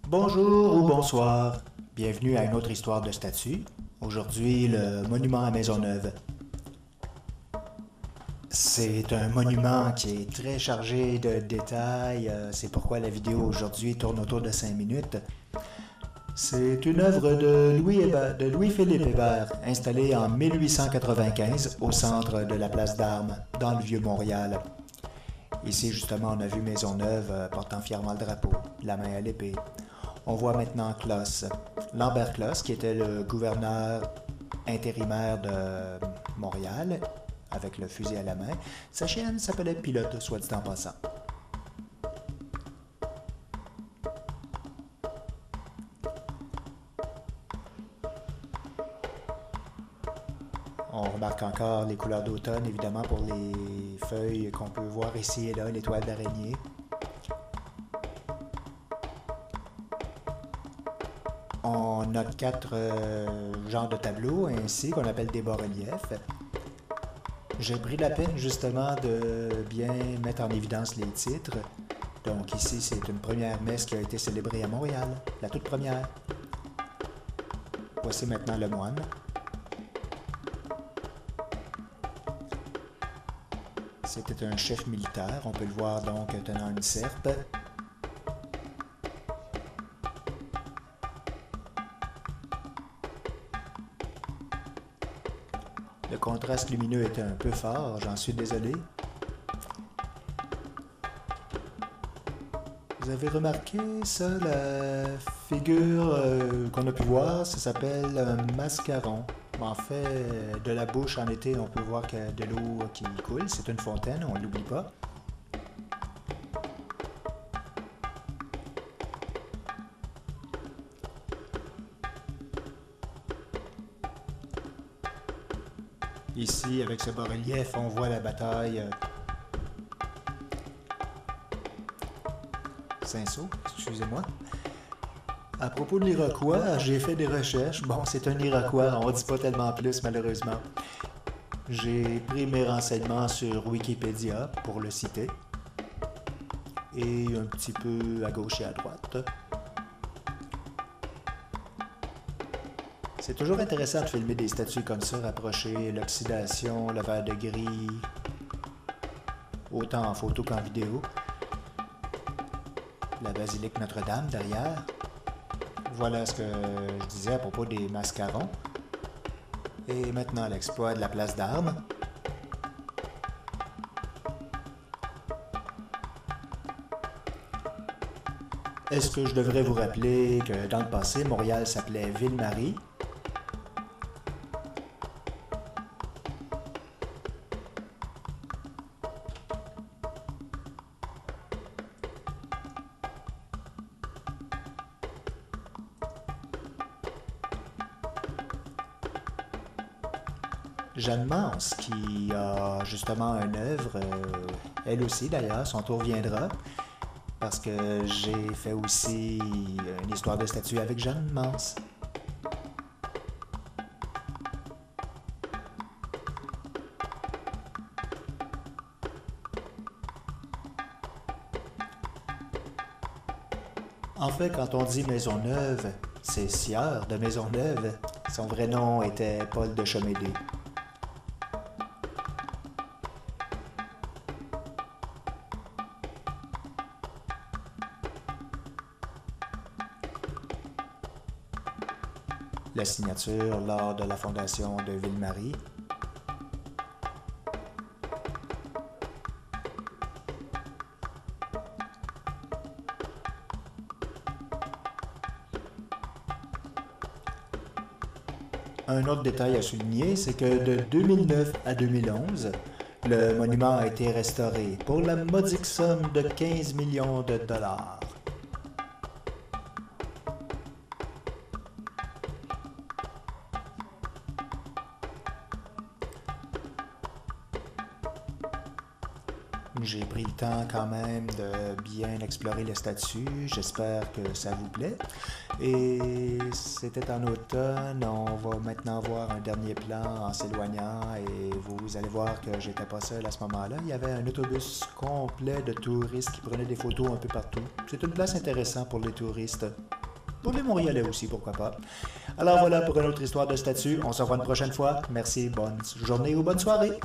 Bonjour ou bonsoir, bienvenue à une autre histoire de statue. Aujourd'hui, le monument à Maisonneuve. C'est un monument qui est très chargé de détails, c'est pourquoi la vidéo aujourd'hui tourne autour de 5 minutes. C'est une œuvre de Louis-Philippe Hébert, installée en 1895 au centre de la place d'Armes, dans le Vieux-Montréal. Ici, justement, on a vu Maisonneuve portant fièrement le drapeau, la main à l'épée. On voit maintenant Closse, Lambert Closse, qui était le gouverneur intérimaire de Montréal, avec le fusil à la main. Sa chienne s'appelait Pilote, soit dit en passant. On remarque encore les couleurs d'automne, évidemment, pour les feuilles qu'on peut voir ici et là, l'étoile d'araignée. On a 4 genres de tableaux, ainsi qu'on appelle des bas-reliefs. J'ai pris la peine justement de bien mettre en évidence les titres. Donc ici, c'est une première messe qui a été célébrée à Montréal, la toute première. Voici maintenant le moine. C'était un chef militaire, on peut le voir donc tenant une serpe. Le contraste lumineux était un peu fort, j'en suis désolé. Vous avez remarqué ça, la figure qu'on a pu voir, ça s'appelle un mascaron. En fait, de la bouche en été, on peut voir qu'il y a de l'eau qui coule. C'est une fontaine, on ne l'oublie pas. Ici, avec ce bas-relief, on voit la bataille Saint-Saul, excusez-moi. À propos de l'Iroquois, j'ai fait des recherches. Bon, c'est un Iroquois, on ne dit pas tellement plus, malheureusement. J'ai pris mes renseignements sur Wikipédia pour le citer. Et un petit peu à gauche et à droite. C'est toujours intéressant de filmer des statues comme ça, rapprocher l'oxydation, le vert de gris, autant en photo qu'en vidéo. La basilique Notre-Dame derrière. Voilà ce que je disais à propos des mascarons. Et maintenant l'exploit de la place d'Armes. Est-ce que je devrais vous rappeler que dans le passé, Montréal s'appelait Ville-Marie? Jeanne Mance, qui a justement une œuvre, elle aussi d'ailleurs, son tour viendra, parce que j'ai fait aussi une histoire de statue avec Jeanne Mance. En fait, quand on dit Maisonneuve, c'est Sieur de Maisonneuve. Son vrai nom était Paul de Chomédé. La signature lors de la fondation de Ville-Marie. Un autre détail à souligner, c'est que de 2009 à 2011, le monument a été restauré pour la modique somme de 15 millions de dollars. J'ai pris le temps quand même de bien explorer les statues. J'espère que ça vous plaît. Et c'était en automne. On va maintenant voir un dernier plan en s'éloignant et vous allez voir que j'étais pas seul à ce moment-là. Il y avait un autobus complet de touristes qui prenaient des photos un peu partout. C'est une place intéressante pour les touristes. Pour les Montréalais aussi, pourquoi pas. Alors voilà pour une autre histoire de statue. On se revoit une prochaine fois. Merci, bonne journée ou bonne soirée.